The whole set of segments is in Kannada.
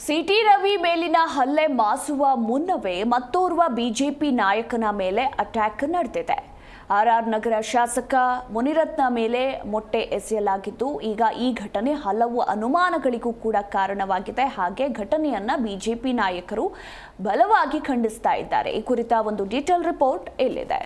ಸಿಟಿ ರವಿ ಮೇಲಿನ ಹಲ್ಲೆ ಮಾಸುವ ಮುನ್ನವೇ ಮತ್ತೋರ್ವ ಬಿಜೆಪಿ ನಾಯಕನ ಮೇಲೆ ಅಟ್ಯಾಕ್ ನಡೆದಿದೆ. ಆರ್ಆರ್ ನಗರ ಶಾಸಕ ಮುನಿರತ್ನ ಮೇಲೆ ಮೊಟ್ಟೆ ಎಸೆಯಲಾಗಿದ್ದು, ಈಗ ಈ ಘಟನೆ ಹಲವು ಅನುಮಾನಗಳಿಗೂ ಕೂಡ ಕಾರಣವಾಗಿದೆ. ಹಾಗೆ ಘಟನೆಯನ್ನ ಬಿಜೆಪಿ ನಾಯಕರು ಬಲವಾಗಿ ಖಂಡಿಸ್ತಾ ಇದ್ದಾರೆ. ಈ ಕುರಿತ ಒಂದು ಡೀಟೇಲ್ ರಿಪೋರ್ಟ್ ಇಲ್ಲಿದೆ.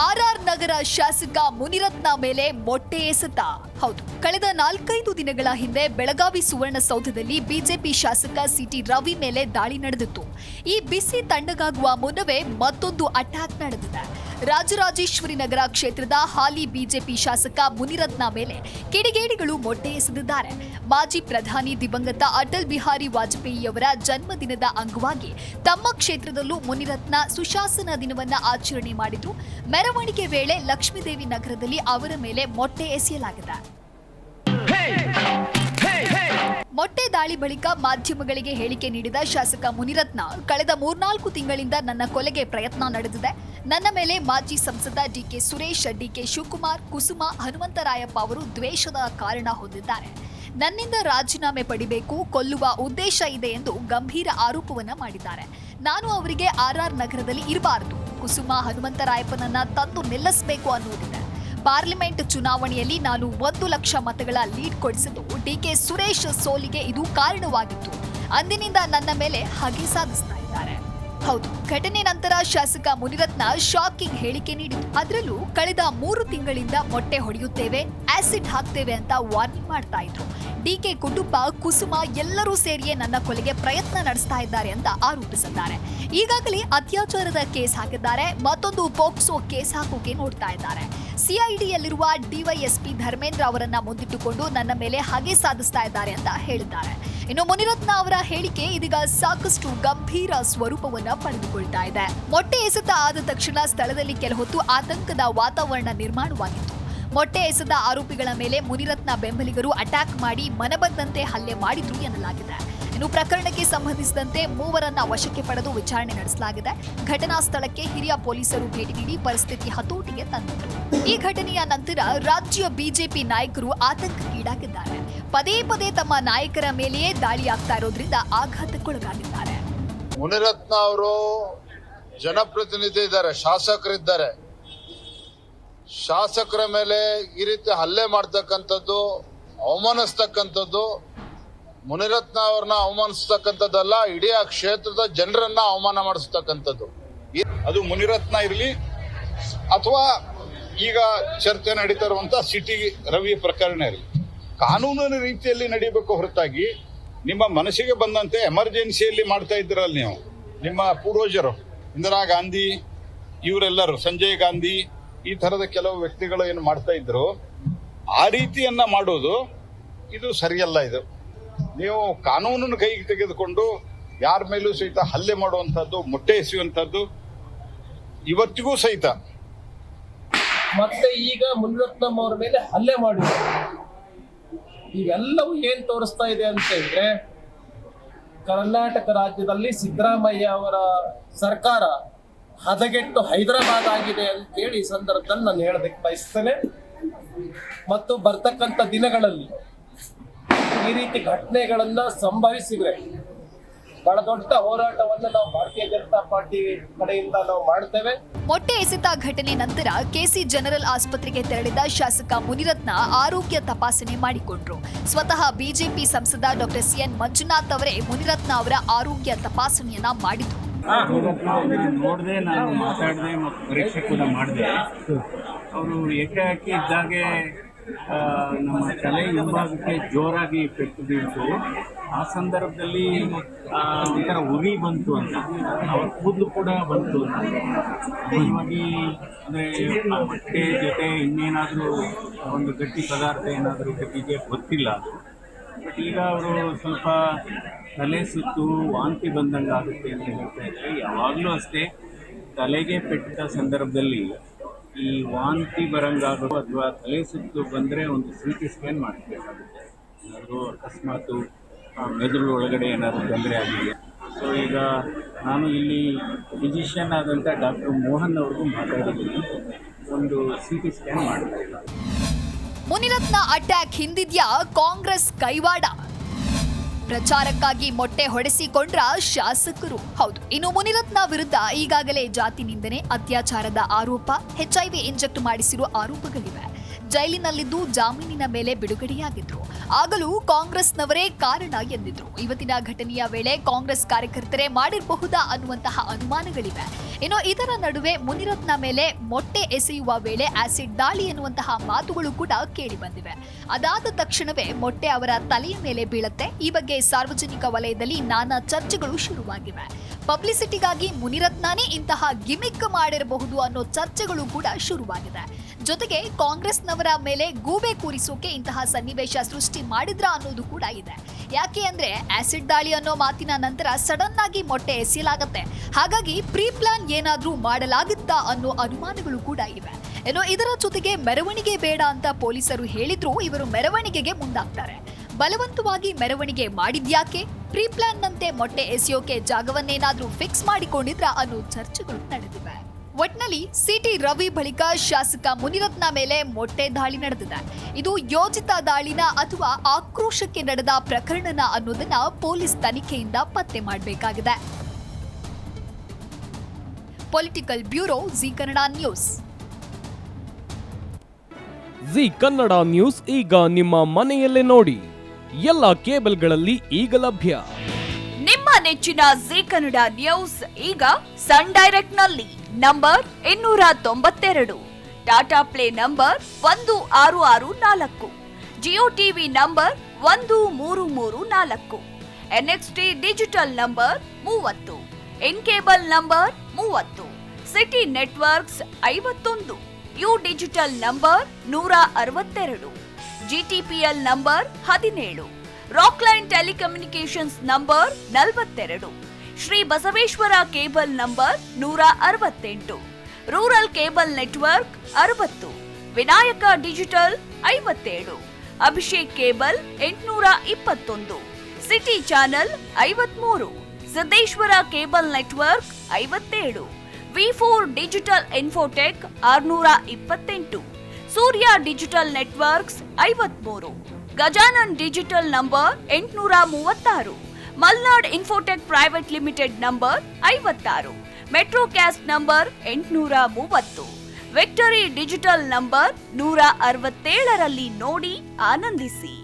ಆರ್ಆರ್ ನಗರ ಶಾಸಕ ಮುನಿರತ್ನ ಮೇಲೆ ಮೊಟ್ಟೆ ಎಸೆತ. ಹೌದು, ಕಳೆದ 4-5 ದಿನಗಳ ಹಿಂದೆ ಬೆಳಗಾವಿ ಸುವರ್ಣಸೌಧದಲ್ಲಿ ಬಿಜೆಪಿ ಶಾಸಕ ಸಿಟಿ ರವಿ ಮೇಲೆ ದಾಳಿ ನಡೆದಿತ್ತು. ಈ ಬಿಸಿ ತಣ್ಣಗಾಗುವ ಮುನ್ನವೇ ಮತ್ತೊಂದು ಅಟ್ಯಾಕ್ ನಡೆದಿದೆ. ರಾಜರಾಜೇಶ್ವರಿ ನಗರ ಕ್ಷೇತ್ರದ ಹಾಲಿ ಬಿಜೆಪಿ ಶಾಸಕ ಮುನಿರತ್ನ ಮೇಲೆ ಕಿಡಿಗೇಡಿಗಳು ಮೊಟ್ಟೆ ಎಸೆದಿದ್ದಾರೆ. ಮಾಜಿ ಪ್ರಧಾನಿ ದಿವಂಗತ ಅಟಲ್ ಬಿಹಾರಿ ವಾಜಪೇಯಿಯವರ ಜನ್ಮದಿನದ ಅಂಗವಾಗಿ ತಮ್ಮ ಕ್ಷೇತ್ರದಲ್ಲೂ ಮುನಿರತ್ನ ಸುಶಾಸನ ದಿನವನ್ನ ಆಚರಣೆ ಮಾಡಿದ್ರು. ಮೆರವಣಿಗೆ ವೇಳೆ ಲಕ್ಷ್ಮೀದೇವಿ ನಗರದಲ್ಲಿ ಅವರ ಮೇಲೆ ಮೊಟ್ಟೆ ಎಸೆಯಲಾಗಿದೆ. ಮೊಟ್ಟೆ ದಾಳಿ ಬಳಿಕ ಮಾಧ್ಯಮಗಳಿಗೆ ಹೇಳಿಕೆ ನೀಡಿದ ಶಾಸಕ ಮುನಿರತ್ನ, ಕಳೆದ 3-4 ತಿಂಗಳಿಂದ ನನ್ನ ಕೊಲೆಗೆ ಪ್ರಯತ್ನ ನಡೆದಿದೆ. ನನ್ನ ಮೇಲೆ ಮಾಜಿ ಸಂಸದ ಡಿಕೆ ಸುರೇಶ್, ಡಿಕೆ ಶಿವಕುಮಾರ್, ಕುಸುಮ, ಹನುಮಂತರಾಯಪ್ಪ ಅವರು ದ್ವೇಷದ ಕಾರಣ ಹೊಂದಿದ್ದಾರೆ. ನನ್ನಿಂದ ರಾಜೀನಾಮೆ ಪಡಿಬೇಕು, ಕೊಲ್ಲುವ ಉದ್ದೇಶ ಇದೆ ಎಂದು ಗಂಭೀರ ಆರೋಪವನ್ನ ಮಾಡಿದ್ದಾರೆ. ನಾನು ಅವರಿಗೆ ಆರ್ಆರ್ ನಗರದಲ್ಲಿ ಇರಬಾರದು, ಕುಸುಮ, ಹನುಮಂತರಾಯಪ್ಪನನ್ನ ತಂದು ನಿಲ್ಲಿಸಬೇಕು ಅನ್ನೋದಿದೆ. ಪಾರ್ಲಿಮೆಂಟ್ ಚುನಾವಣೆಯಲ್ಲಿ ನಾನು 1 ಲಕ್ಷ ಮತಗಳ ಲೀಡ್ ಕೊಡಿಸಿದ್ದು ಡಿಕೆ ಸುರೇಶ್ ಸೋಲಿಗೆ ಇದು ಕಾರಣವಾಗಿತ್ತು. ಅಂದಿನಿಂದ ನನ್ನ ಮೇಲೆ ಹಗೆ ಸಾಧಿಸ್ತಾ ಇದ್ದಾರೆ. ಹೌದು, ಘಟನೆ ನಂತರ ಶಾಸಕ ಮುನಿರತ್ನ ಶಾಕಿಂಗ್ ಹೇಳಿಕೆ ನೀಡಿದರು. ಅದರಲ್ಲೂ ಕಳೆದ 3 ತಿಂಗಳಿಂದ ಮೊಟ್ಟೆ ಹೊಡೆಯುತ್ತೇವೆ, ಆಸಿಡ್ ಹಾಕ್ತೇವೆ ಅಂತ ವಾರ್ನಿಂಗ್ ಮಾಡ್ತಾ ಇದ್ರು. ಡಿಕೆ ಕುಟುಂಬ, ಕುಸುಮ ಎಲ್ಲರೂ ಸೇರಿಯೇ ನನ್ನ ಕೊಲೆಗೆ ಪ್ರಯತ್ನ ನಡೆಸ್ತಾ ಇದ್ದಾರೆ ಅಂತ ಆರೋಪಿಸಿದ್ದಾರೆ. ಈಗಾಗಲೇ ಅತ್ಯಾಚಾರದ ಕೇಸ್ ಹಾಕಿದ್ದಾರೆ, ಮತ್ತೊಂದು ಪೋಕ್ಸೋ ಕೇಸ್ ಹಾಕೋಕೆ ನೋಡ್ತಾ ಇದ್ದಾರೆ. ಸಿಐಡಿಯಲ್ಲಿರುವ ಡಿವೈಎಸ್ಪಿ ಧರ್ಮೇಂದ್ರ ಅವರನ್ನ ಮುಂದಿಟ್ಟುಕೊಂಡು ನನ್ನ ಮೇಲೆ ಹಗೆ ಸಾಧಿಸ್ತಾ ಇದ್ದಾರೆ ಅಂತ ಹೇಳಿದ್ದಾರೆ. ಇನ್ನು ಮುನಿರತ್ನ ಅವರ ಹೇಳಿಕೆ ಇದೀಗ ಸಾಕಷ್ಟು ಗಂಭೀರ ಸ್ವರೂಪವನ್ನ ಪಡೆದುಕೊಳ್ತಾ ಇದೆ. ಮೊಟ್ಟೆ ಎಸೆತ ಆದ ತಕ್ಷಣ ಸ್ಥಳದಲ್ಲಿ ಕೆಲಹೊತ್ತು ಆತಂಕದ ವಾತಾವರಣ ನಿರ್ಮಾಣವಾಗಿತ್ತು. ಮೊಟ್ಟೆ ಎಸೆದ ಆರೋಪಿಗಳ ಮೇಲೆ ಮುನಿರತ್ನ ಬೆಂಬಲಿಗರು ಅಟ್ಯಾಕ್ ಮಾಡಿ ಮನಬಂದಂತೆ ಹಲ್ಲೆ ಮಾಡಿದ್ರು ಎನ್ನಲಾಗಿದೆ. ಇನ್ನು ಪ್ರಕರಣಕ್ಕೆ ಸಂಬಂಧಿಸಿದಂತೆ 3 ವಶಕ್ಕೆ ಪಡೆದು ವಿಚಾರಣೆ ನಡೆಸಲಾಗಿದೆ. ಘಟನಾ ಸ್ಥಳಕ್ಕೆ ಹಿರಿಯ ಪೊಲೀಸರು ಭೇಟಿ ನೀಡಿ ಪರಿಸ್ಥಿತಿ ಹತೋಟಿಗೆ ತಂದಿದ್ರು. ಈ ಘಟನೆಯ ನಂತರ ರಾಜ್ಯ ಬಿಜೆಪಿ ನಾಯಕರು ಆತಂಕಕ್ಕೀಡಾಗಿದ್ದಾರೆ. ಪದೇ ಪದೇ ತಮ್ಮ ನಾಯಕರ ಮೇಲೆಯೇ ದಾಳಿ ಆಗ್ತಾ ಇರೋದ್ರಿಂದ ಆಘಾತಕ್ಕೊಳಗಾಗಿದ್ದಾರೆ. ಮುನಿರತ್ನ ಅವರು ಜನಪ್ರತಿನಿಧಿ ಇದ್ದಾರೆ, ಶಾಸಕರಿದ್ದಾರೆ. ಶಾಸಕರ ಮೇಲೆ ಈ ರೀತಿ ಹಲ್ಲೆ ಮಾಡ್ತಕ್ಕಂಥದ್ದು, ಅವಮಾನಿಸ್ತಕ್ಕಂಥದ್ದು, ಮುನಿರತ್ನ ಅವ್ರನ್ನ ಅವಮಾನಿಸ್ತಕ್ಕಂಥದ್ದಲ್ಲ, ಇಡೀ ಆ ಕ್ಷೇತ್ರದ ಜನರನ್ನ ಅವಮಾನ ಮಾಡಿಸ್ತಕ್ಕಂಥದ್ದು. ಅದು ಮುನಿರತ್ನ ಇರಲಿ ಅಥವಾ ಈಗ ಚರ್ಚೆ ನಡೀತಾ ಇರುವಂತ ಸಿಟಿ ರವಿ ಪ್ರಕರಣ ಇರಲಿ, ಕಾನೂನಿನ ರೀತಿಯಲ್ಲಿ ನಡೀಬೇಕು ಹೊರತಾಗಿ ನಿಮ್ಮ ಮನಸ್ಸಿಗೆ ಬಂದಂತೆ ಎಮರ್ಜೆನ್ಸಿಯಲ್ಲಿ ಮಾಡ್ತಾ ಇದ್ದೀರಲ್ಲ ನೀವು. ನಿಮ್ಮ ಪೂರ್ವಜರು ಇಂದಿರಾ ಗಾಂಧಿ ಇವರೆಲ್ಲರೂ, ಸಂಜಯ್ ಗಾಂಧಿ, ಈ ತರದ ಕೆಲವು ವ್ಯಕ್ತಿಗಳು ಏನು ಮಾಡ್ತಾ ಇದ್ರು, ಆ ರೀತಿಯನ್ನ ಮಾಡೋದು ಇದು ಸರಿಯಲ್ಲ. ಇದು ನೀವು ಕಾನೂನನ್ನು ಕೈಗೆ ತೆಗೆದುಕೊಂಡು ಯಾರ ಮೇಲೂ ಸಹಿತ ಹಲ್ಲೆ ಮಾಡುವಂತದ್ದು, ಮೊಟ್ಟೆ ಎಸೆಯುವಂತದ್ದು ಇವತ್ತಿಗೂ ಸಹಿತ. ಮತ್ತೆ ಈಗ ಮುನಿರತ್ನಂ ಅವರ ಮೇಲೆ ಹಲ್ಲೆ ಮಾಡಿದ್ರು. ಇವೆಲ್ಲವೂ ಏನ್ ತೋರಿಸ್ತಾ ಇದೆ ಅಂತ ಹೇಳಿದ್ರೆ, ಕರ್ನಾಟಕ ರಾಜ್ಯದಲ್ಲಿ ಸಿದ್ದರಾಮಯ್ಯ ಅವರ ಸರ್ಕಾರ ಹದಗೆಟ್ಟು ಹೈದರಾಬಾದ್ ಆಗಿದೆ ಅಂತೇಳಿ ಈ ಸಂದರ್ಭದಲ್ಲಿ ನಾನು ಹೇಳೋದಕ್ಕೆ ಬಯಸ್ತೇನೆ. ಮತ್ತು ಬರ್ತಕ್ಕಂಥ ದಿನಗಳಲ್ಲಿ ಈ ರೀತಿ ಘಟನೆಗಳನ್ನ ಸಂಭವಿಸಿದ್ರೆ ಬಹಳ ದೊಡ್ಡ ಹೋರಾಟವನ್ನು ನಾವು ಭಾರತೀಯ ಜನತಾ ಪಾರ್ಟಿ ಕಡೆಯಿಂದ ನಾವು ಮಾಡ್ತೇವೆ. ಮೊಟ್ಟೆ ಎಸೆತ ಘಟನೆ ನಂತರ ಕೆಸಿ ಜನರಲ್ ಆಸ್ಪತ್ರೆಗೆ ತೆರಳಿದ ಶಾಸಕ ಮುನಿರತ್ನ ಆರೋಗ್ಯ ತಪಾಸಣೆ ಮಾಡಿಕೊಂಡ್ರು. ಸ್ವತಃ ಬಿಜೆಪಿ ಸಂಸದ ಡಾಕ್ಟರ್ ಸಿಎನ್ ಮಂಜುನಾಥ್ ಅವರೇ ಮುನಿರತ್ನ ಅವರ ಆರೋಗ್ಯ ತಪಾಸಣೆಯನ್ನ ಮಾಡಿದ್ರು. ನೋಡಿದೆ, ನಾನು ಮಾತಾಡಿದೆ ಮತ್ತು ಪರೀಕ್ಷೆ ಕೂಡ ಮಾಡಿದೆ. ಅವರು ಏಕಾಏಕಿ ಇದ್ದಾಗೆ ನಮ್ಮ ತಲೆ ಹಿಂಭಾಗಕ್ಕೆ ಜೋರಾಗಿ ಪೆಟ್ಟು ಬೀಳ್ತು. ಆ ಸಂದರ್ಭದಲ್ಲಿ ಒಂಥರ ಉರಿ ಬಂತು ಅಂತ, ಅವ್ರ ಕೂದಲು ಕೂಡ ಬಂತು ಅಂತ. ಮುಖ್ಯವಾಗಿ ಅಂದರೆ ಆ ಮೊಟ್ಟೆ ಜೊತೆ ಇನ್ನೇನಾದರೂ ಒಂದು ಗಟ್ಟಿ ಪದಾರ್ಥ ಏನಾದರೂ ಗಟ್ಟಿಗೆ ಗೊತ್ತಿಲ್ಲ ಅದು. ಬಟ್ ಈಗ ಅವರು ಸ್ವಲ್ಪ ತಲೆ ಸುತ್ತು, ವಾಂತಿ ಬಂದಂಗೆ ಆಗುತ್ತೆ ಅಂತ ಹೇಳ್ತಾ ಇದ್ದಾರೆ. ಯಾವಾಗಲೂ ಅಷ್ಟೇ, ತಲೆಗೆ ಪೆಟ್ಟಿದ ಸಂದರ್ಭದಲ್ಲಿ ಈ ವಾಂತಿ ಬರಂಗಾಗೋ ಅಥವಾ ತಲೆ ಸುತ್ತು ಬಂದರೆ ಒಂದು CT ಸ್ಕ್ಯಾನ್ ಮಾಡಬೇಕಾಗುತ್ತೆ. ಏನಾದರೂ ಅಕಸ್ಮಾತು ಮೆದುಳು ಒಳಗಡೆ ಏನಾದರೂ ತೊಂದರೆ ಆಗಿದೆ. ಸೊ ಈಗ ನಾನು ಇಲ್ಲಿ ಫಿಸಿಷಿಯನ್ ಆದಂಥ ಡಾಕ್ಟರ್ ಮೋಹನ್ ಅವ್ರಿಗೂ ಮಾತಾಡಿದ್ದೀನಿ, ಒಂದು CT ಸ್ಕ್ಯಾನ್ ಮಾಡ್ತಾ ಇಲ್ಲ. ಮುನಿರತ್ನ ಅಟ್ಯಾಕ್ ಹಿಂದಿದ್ಯಾ ಕಾಂಗ್ರೆಸ್ ಕೈವಾಡ? ಪ್ರಚಾರಕ್ಕಾಗಿ ಮೊಟ್ಟೆ ಹೊಡೆಸಿಕೊಂಡ್ರ ಶಾಸಕರು? ಹೌದು, ಇನ್ನು ಮುನಿರತ್ನ ವಿರುದ್ಧ ಈಗಾಗಲೇ ಜಾತಿ ನಿಂದನೆ, ಅತ್ಯಾಚಾರದ ಆರೋಪ, HIV ಇಂಜೆಕ್ಟ್ ಮಾಡಿಸಿರುವ ಆರೋಪಗಳಿವೆ. ಜೈಲಿನಲ್ಲಿದ್ದು ಜಾಮೀನಿನ ಮೇಲೆ ಬಿಡುಗಡೆಯಾಗಿದ್ರು. ಆಗಲೂ ಕಾಂಗ್ರೆಸ್ನವರೇ ಕಾರಣ ಎಂದಿದ್ರು. ಇವತ್ತಿನ ಘಟನೆಯ ವೇಳೆ ಕಾಂಗ್ರೆಸ್ ಕಾರ್ಯಕರ್ತರೇ ಮಾಡಿರಬಹುದಾ ಅನ್ನುವಂತಹ ಅನುಮಾನಗಳಿವೆ. ಇನ್ನು ಇದರ ನಡುವೆ ಮುನಿರತ್ನ ಮೇಲೆ ಮೊಟ್ಟೆ ಎಸೆಯುವ ವೇಳೆ ಆಸಿಡ್ ದಾಳಿ ಎನ್ನುವಂತಹ ಮಾತುಗಳು ಕೂಡ ಕೇಳಿ ಬಂದಿವೆ. ಅದಾದ ತಕ್ಷಣವೇ ಮೊಟ್ಟೆ ಅವರ ತಲೆಯ ಮೇಲೆ ಬೀಳತ್ತೆ. ಈ ಬಗ್ಗೆ ಸಾರ್ವಜನಿಕ ವಲಯದಲ್ಲಿ ನಾನಾ ಚರ್ಚೆಗಳು ಶುರುವಾಗಿವೆ. ಪಬ್ಲಿಸಿಟಿಗಾಗಿ ಮುನಿರತ್ನನೇ ಇಂತಹ ಗಿಮಿಕ್ ಮಾಡಿರಬಹುದು ಅನ್ನೋ ಚರ್ಚೆಗಳು ಕೂಡ ಶುರುವಾಗಿದೆ. ಜೊತೆಗೆ ಕಾಂಗ್ರೆಸ್ನವರ ಮೇಲೆ ಗೂಬೆ ಕೂರಿಸೋಕೆ ಇಂತಹ ಸನ್ನಿವೇಶ ಸೃಷ್ಟಿ ಮಾಡಿದ್ರ ಅನ್ನೋದು ಕೂಡ ಇದೆ. ಯಾಕೆ ಅಂದ್ರೆ ಆಸಿಡ್ ದಾಳಿ ಅನ್ನೋ ಮಾತಿನ ನಂತರ ಸಡನ್ ಆಗಿ ಮೊಟ್ಟೆ ಎಸೆಯಲಾಗತ್ತೆ. ಹಾಗಾಗಿ ಪ್ರೀ ಪ್ಲಾನ್ ಏನಾದ್ರೂ ಮಾಡಲಾಗುತ್ತಾ ಅನ್ನೋ ಅನುಮಾನಗಳು ಕೂಡ ಇವೆ. ಏನೋ ಇದರ ಜೊತೆಗೆ ಮೆರವಣಿಗೆ ಬೇಡ ಅಂತ ಪೊಲೀಸರು ಹೇಳಿದ್ರು ಇವರು ಮೆರವಣಿಗೆಗೆ ಮುಂದಾಗ್ತಾರೆ. ಬಲವಂತವಾಗಿ ಮೆರವಣಿಗೆ ಮಾಡಿದ್ಯಾಕೆ? ಪ್ರೀ ಪ್ಲಾನ್ ನಂತೆ ಮೊಟ್ಟೆ ಎಸೆಯೋಕೆ ಜಾಗವನ್ನೇನಾದ್ರೂ ಫಿಕ್ಸ್ ಮಾಡಿಕೊಂಡಿದ್ರ ಅನ್ನೋ ಚರ್ಚೆಗಳು ನಡೆದಿವೆ. ಒಟ್ನಲ್ಲಿ ಸಿಟಿ ರವಿ ಬಳಿಕ ಶಾಸಕ ಮುನಿರತ್ನ ಮೇಲೆ ಮೊಟ್ಟೆ ದಾಳಿ ನಡೆದಿದೆ. ಇದು ಯೋಜಿತ ದಾಳಿನ ಅಥವಾ ಆಕ್ರೋಶಕ್ಕೆ ನಡೆದ ಪ್ರಕರಣನ ಅನ್ನೋದನ್ನ ಪೊಲೀಸ್ ತನಿಖೆಯಿಂದ ಪತ್ತೆ ಮಾಡಬೇಕಾಗಿದೆ. Political bureau, G Kannada news. G Kannada news ಈಗ ನಿಮ್ಮ ಮನೆಯಲ್ಲೇ ನೋಡಿ. ಎಲ್ಲ ಕೇಬಲ್ಗಳಲ್ಲಿ ಈಗ ಲಭ್ಯ. ನಿಮ್ಮ ನೆಚ್ಚಿನ ಜಿ ಕನ್ನಡ ನ್ಯೂಸ್ ಈಗ ಸನ್ ಡೈರೆಕ್ಟ್ ನಲ್ಲಿ number 292, Tata play number 1664, Jio TV number 1334, NXT digital number 30, in cable number 30, city networks 51, U digital number 162, GTPL number 17, Rockline telecommunications number 42, Shri Basaveshwara cable number 168, rural cable network 60, Vinayaka digital 57, Abhishek cable 821, city channel 53, Siddeshwara cable network 57, V4 digital Infotech 628, Surya digital networks 53, Gajanan digital number 836, Malnad infotech private limited number 56, metro cast number 830, victory digital number 167ರಲ್ಲಿ ನೋಡಿ ಆನಂದಿಸಿ.